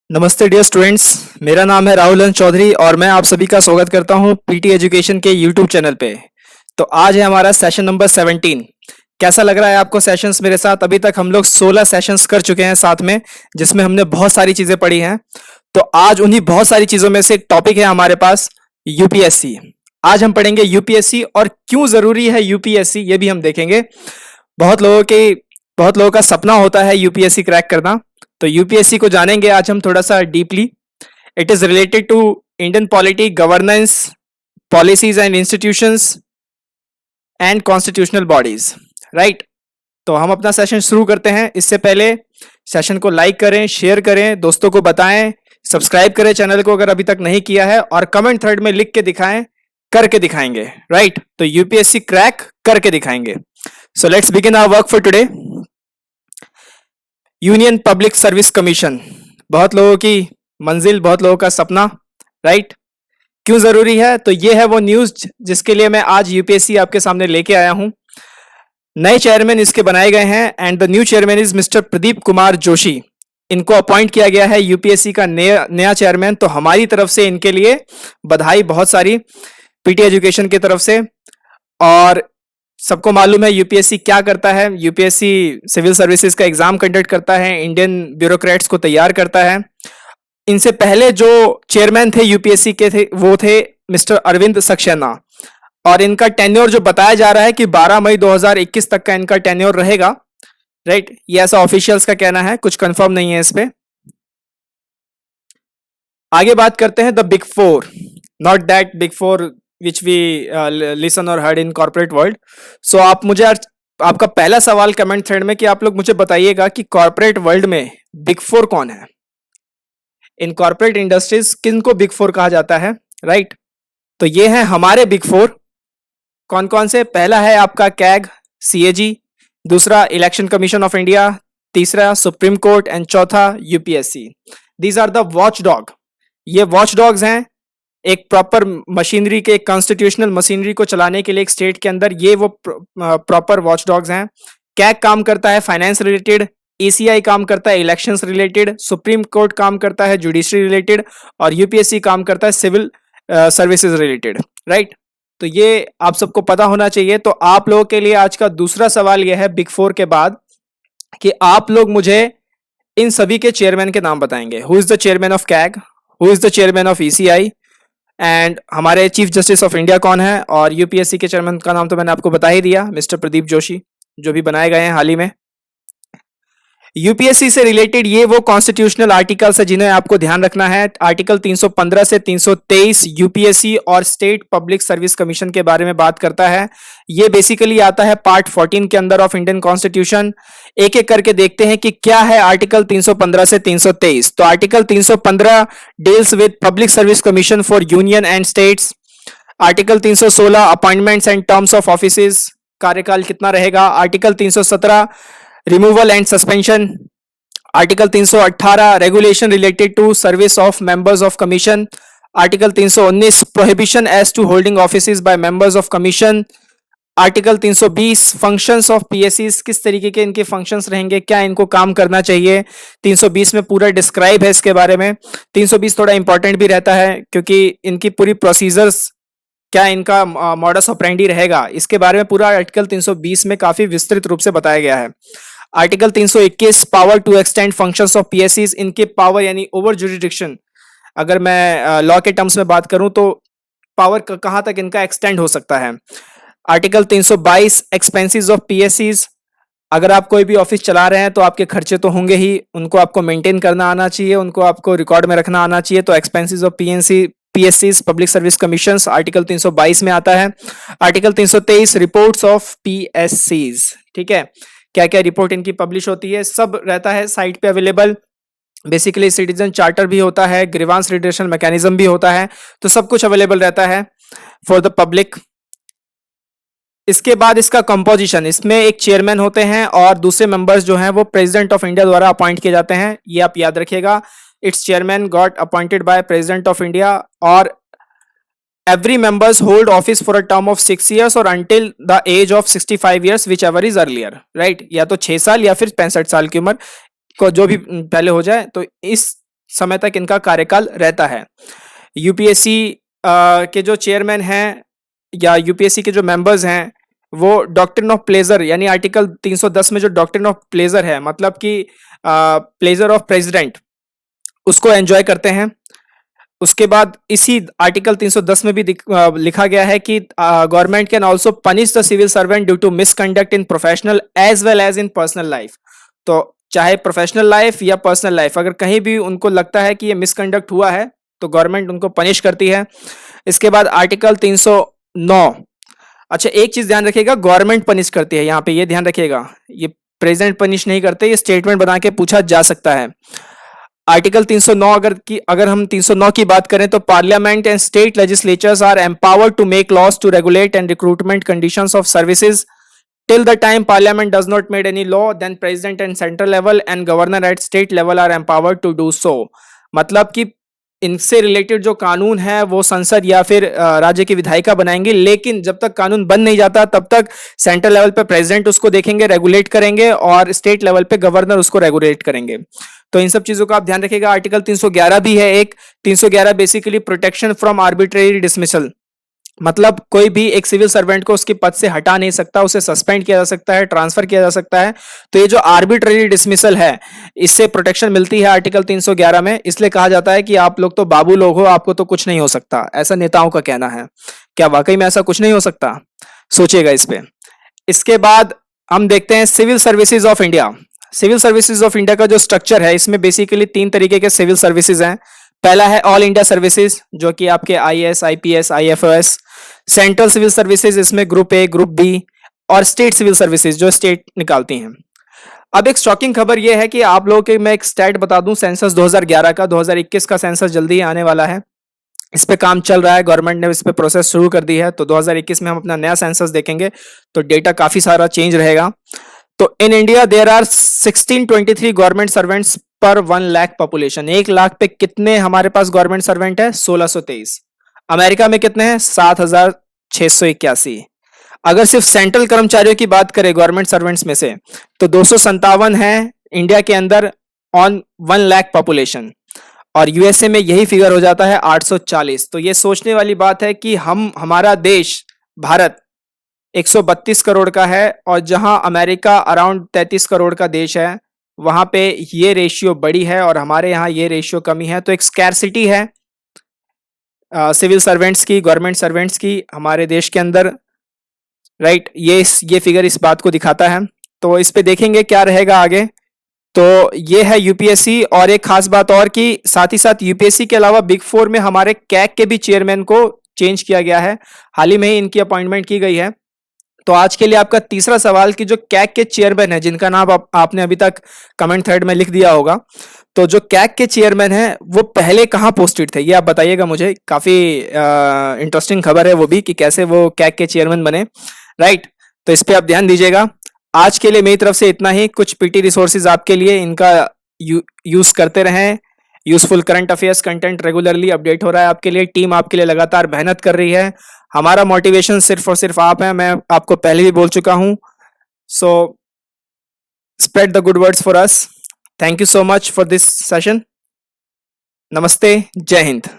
नमस्ते dear students. मेरा नाम है राहुल हंस चौधरी और मैं आप सभी का स्वागत करता हूं पीटी एजुकेशन के यूट्यूब चैनल पे। तो आज है हमारा सेशन नंबर 17। कैसा लग रहा है आपको सेशंस मेरे साथ? अभी तक हम लोग 16 सेशंस कर चुके हैं साथ में, जिसमें हमने बहुत सारी चीजें पढ़ी हैं। तो आज उन्हीं बहुत सारी चीजों में से एक टॉपिक है हमारे पास, यूपीएससी। आज हम पढ़ेंगे यूपीएससी और क्यों जरूरी है यूपीएससी, ये भी हम देखेंगे। बहुत लोगों के बहुत लोगों का सपना होता है यूपीएससी क्रैक करना। तो यूपीएससी को जानेंगे आज हम थोड़ा सा deeply. It is related to Indian polity, governance, policies and institutions and constitutional bodies, right. तो हम अपना सेशन शुरू करते हैं। इससे पहले सेशन को लाइक करें, शेयर करें, दोस्तों को बताएं, सब्सक्राइब करें चैनल को अगर अभी तक नहीं किया है, और कमेंट थ्रेड में लिख के दिखाएं, करके दिखाएंगे, राइट। तो यूपीएससी क्रैक करके दिखाएंगे। So let's begin our work for today. Union Public service Commission, बहुत लोगों की मंजिल, बहुत लोगों का सपना, राइट। क्यों जरूरी है? तो ये है वो न्यूज जिसके लिए मैं आज यूपीएससी आपके सामने लेके आया हूं। नए चेयरमैन इसके बनाए गए हैं and the new chairman is mister Pradeep Kumar Joshi. इनको अपॉइंट किया गया है यूपीएससी का नया चेयरमैन। तो हमारी तरफ से इनके लिए बधाई बहुत सारी, पीटी एजुकेशन की तरफ से। और सबको मालूम है यूपीएससी क्या करता है। यूपीएससी सिविल सर्विसेज का एग्जाम कंडक्ट करता है, इंडियन ब्यूरोक्रेट्स को तैयार करता है। इनसे पहले जो चेयरमैन थे यूपीएससी के थे वो थे मिस्टर अरविंद सक्सेना, और इनका टेन्योर जो बताया जा रहा है कि 12 मई 2021 तक का इनका टेन्योर रहेगा, राइट। ये ऐसा ऑफिशियल्स का कहना है, कुछ कंफर्म नहीं है इस पे। आगे बात करते हैं the big four, not that big four which we listen or heard in corporate world. So आप मुझे आपका पहला सवाल कमेंट थ्रेड में कि आप लोग मुझे बताइएगा कि कॉर्पोरेट वर्ल्ड में बिग फोर कौन है। इन कॉर्पोरेट इंडस्ट्रीज किन को बिग फोर कहा जाता है, राइट। तो ये है हमारे बिग फोर। कौन कौन से? पहला है आपका कैग, सीएजी, दूसरा इलेक्शन कमीशन ऑफ इंडिया, तीसरा सुप्रीम कोर्ट एंड चौथा UPSC. These are the watchdog. ये वॉच डॉग्स हैं एक प्रॉपर मशीनरी के, कॉन्स्टिट्यूशनल मशीनरी को चलाने के लिए एक स्टेट के अंदर। ये वो प्रॉपर वॉच डॉग्स हैं। कैग काम करता है फाइनेंस रिलेटेड, ईसीआई काम करता है इलेक्शंस रिलेटेड, सुप्रीम कोर्ट काम करता है जुडिशरी रिलेटेड, और यूपीएससी काम करता है सिविल सर्विसेज रिलेटेड, राइट। तो ये आप सबको पता होना चाहिए। तो आप लोगों के लिए आज का दूसरा सवाल यह है बिग फोर के बाद कि आप लोग मुझे इन सभी के चेयरमैन के नाम बताएंगे। Who is the chairman of CAG, who is the chairman of ECI, and हमारे चीफ जस्टिस ऑफ इंडिया कौन है, और यूपीएससी के चेयरमैन का नाम तो मैंने आपको बता ही दिया, मिस्टर प्रदीप जोशी, जो भी बनाए गए हैं हाल ही में। यूपीएससी से रिलेटेड ये वो कॉन्स्टिट्यूशनल आर्टिकल्स है जिन्हें आपको ध्यान रखना है। आर्टिकल 315 से 323 यूपीएससी और स्टेट पब्लिक सर्विस कमीशन के बारे में बात करता है। ये बेसिकली आता है पार्ट 14 के अंदर ऑफ इंडियन कॉन्स्टिट्यूशन। एक एक करके देखते हैं कि क्या है आर्टिकल 315 से 323। तो article 315 deals with public service commission for union and states. Article 316 appointments and terms of offices, कार्यकाल कितना रहेगा। Article 317 removal and suspension. Article 318 regulation related to service of members of commission. Article 319 prohibition as to holding offices by members of commission. Article 320 functions of पीएससीज, किस तरीके के इनके functions रहेंगे, क्या इनको काम करना चाहिए। 320 में पूरा डिस्क्राइब है इसके बारे में। 320 थोड़ा इंपॉर्टेंट भी रहता है क्योंकि इनकी पूरी प्रोसीजर्स, क्या इनका मॉडस ऑपरेंडी रहेगा, इसके बारे में पूरा आर्टिकल 320 में काफी विस्तृत रूप से बताया गया है। Article 321 power to extend functions of पीएससीज, इनके पावर यानी ओवर जुरिडिक्शन, अगर मैं लॉ के टर्म्स में बात करूं तो पावर कहां तक इनका एक्सटेंड हो सकता है। आर्टिकल 322 एक्सपेंसेस ऑफ पीएससीज, अगर आप कोई भी ऑफिस चला रहे हैं तो आपके खर्चे तो होंगे ही, उनको आपको मेंटेन करना आना चाहिए, उनको आपको रिकॉर्ड में रखना आना चाहिए। तो एक्सपेंसेस ऑफ पीएससीज पब्लिक सर्विस कमीशंस आर्टिकल 322 में आता है। आर्टिकल 323 रिपोर्ट्स ऑफ पीएससीज, ठीक है, क्या क्या रिपोर्ट इनकी पब्लिश होती है, सब रहता है साइट पे अवेलेबल। बेसिकली सिटीजन चार्टर भी होता है, ग्रीवांस रिड्रेशन मैकेनिज्म भी होता है, तो सब कुछ अवेलेबल रहता है फॉर द पब्लिक। इसके बाद इसका कंपोजिशन, इसमें एक चेयरमैन होते हैं और दूसरे मेंबर्स जो हैं वो प्रेसिडेंट ऑफ इंडिया द्वारा अपॉइंट किए जाते हैं, ये आप याद रखिएगा। It's chairman got appointed by president of India, और every members hold office for a term of 6 years or until the age of 65 years whichever is earlier, right। या तो 6 साल या फिर 65 साल की उम्र को जो भी पहले हो जाए। तो इस समय तक इनका कार्यकाल रहता है। यूपीएससी के जो चेयरमैन हैं या यूपीएससी के जो मेंबर्स हैं वो डॉक्ट्रिन ऑफ प्लेजर यानी आर्टिकल 310 में जो डॉक्ट्रिन ऑफ प्लेजर है, मतलब कि प्लेजर ऑफ प्रेसिडेंट, उसको एंजॉय करते हैं। उसके बाद इसी आर्टिकल 310 में भी लिखा गया है कि government can also punish the civil servant due to misconduct in professional as well as in personal life. तो चाहे प्रोफेशनल लाइफ या पर्सनल लाइफ, अगर कहीं भी उनको लगता है कि ये मिसकंडक्ट हुआ है तो गवर्नमेंट उनको पनिश करती है। इसके बाद आर्टिकल 309, अच्छा एक चीज ध्यान रखिएगा, गवर्नमेंट पनिश करती है, यहाँ पे ये ध्यान रखिएगा, ये प्रेसिडेंट पनिश नहीं करते, ये स्टेटमेंट बना के पूछा जा सकता है। आर्टिकल 309 अगर हम 309 की बात करें तो Parliament and state legislatures are empowered to make laws to regulate and recruitment conditions of services till the time parliament does not made any law, then president and central level and governor at state level are empowered to do so। मतलब कि इनसे related जो कानून है वो संसद या फिर राज्य की विधायिका बनाएंगे, लेकिन जब तक कानून बन नहीं जाता तब तक सेंट्रल लेवल पे प्रेसिडेंट उसको देखेंगे, रेगुलेट करेंगे, और स्टेट लेवल पे गवर्नर उसको रेगुलेट करेंगे। तो इन सब चीजों का आप ध्यान रखिएगा। आर्टिकल 311 भी है एक, 311 basically protection from arbitrary dismissal, मतलब कोई भी एक सिविल सर्वेंट को उसके पद से हटा नहीं सकता, उसे सस्पेंड किया जा सकता है, ट्रांसफर किया जा सकता है। तो ये जो आर्बिट्रेरी डिसमिसल है इससे प्रोटेक्शन मिलती है आर्टिकल 311 में। इसलिए कहा जाता है कि आप लोग तो बाबू लोग हो, आपको तो कुछ नहीं हो सकता, ऐसा नेताओं का कहना है। क्या वाकई में ऐसा कुछ नहीं हो सकता? सोचिएगा इस पे। इसके बाद हम देखते हैं civil services of India. Civil services of India का जो स्ट्रक्चर है इसमें बेसिकली 3 तरीके के सिविल सर्विसेज हैं। पहला है ऑल इंडिया सर्विसेज, जो कि आपके IAS, IPS, IFS. Central civil services, इसमें ग्रुप ए, ग्रुप बी, और स्टेट सिविल सर्विसेज जो स्टेट निकालती हैं। अब एक शॉकिंग खबर यह है कि आप लोगों के मैं एक स्टैट बता दूं सेंसस 2011 का, 2021 का सेंसस जल्दी ही आने वाला है। इस पे काम चल रहा है, गवर्नमेंट ने इस पे प्रोसेस शुरू कर दी है। तो 2021 में हम अपना नया सेंसस देखेंगे तो डेटा काफी सारा चेंज रहेगा। तो in India there are 1623 government servants पर 1 लाख पॉपुलेशन। 1 लाख पे कितने हमारे पास गवर्नमेंट सर्वेंट है? 1623। अमेरिका में कितने हैं? 7681। अगर सिर्फ सेंट्रल कर्मचारियों की बात करें गवर्नमेंट सर्वेंट्स में से तो 257 है इंडिया के अंदर ऑन 1 लाख पॉपुलेशन, और यूएसए में यही फिगर हो जाता है 840। तो ये सोचने वाली बात है कि हमारा देश भारत 132 करोड़ का है, और जहां अमेरिका अराउंड 33 करोड़ का देश है, वहां पे ये रेशियो बड़ी है और हमारे यहाँ ये रेशियो कमी है। तो एक स्कैरसिटी है सिविल सर्वेंट्स की, गवर्नमेंट सर्वेंट्स की हमारे देश के अंदर, राइट। ये फिगर इस बात को दिखाता है। तो इस पे देखेंगे क्या रहेगा आगे। तो ये है यूपीएससी। और एक खास बात और कि साथ ही साथ यूपीएससी के अलावा बिग 4 में हमारे कैग के भी चेयरमैन को चेंज किया गया है, हाल ही में ही इनकी अपॉइंटमेंट की गई है। तो आज के लिए आपका तीसरा सवाल कि जो कैग के चेयरमैन है, जिनका नाम आपने अभी तक कमेंट थ्रेड में लिख दिया होगा, तो जो कैग के चेयरमैन है वो पहले कहाँ पोस्टेड थे, ये आप बताइएगा मुझे। काफी इंटरेस्टिंग खबर है वो भी कि कैसे वो कैग के चेयरमैन बने, राइट। तो इस पे आप ध्यान दीजिएगा। आज के लिए मेरी तरफ से इतना ही। कुछ पीटी रिसोर्सेज आपके लिए, इनका यूज करते रहें। Useful current affairs content regularly update हो रहा है आपके लिए। टीम आपके लिए लगातार मेहनत कर रही है। हमारा मोटिवेशन सिर्फ और सिर्फ आप हैं, मैं आपको पहले भी बोल चुका हूं। So spread the good words for us. Thank you so much for this session. नमस्ते, जय हिंद।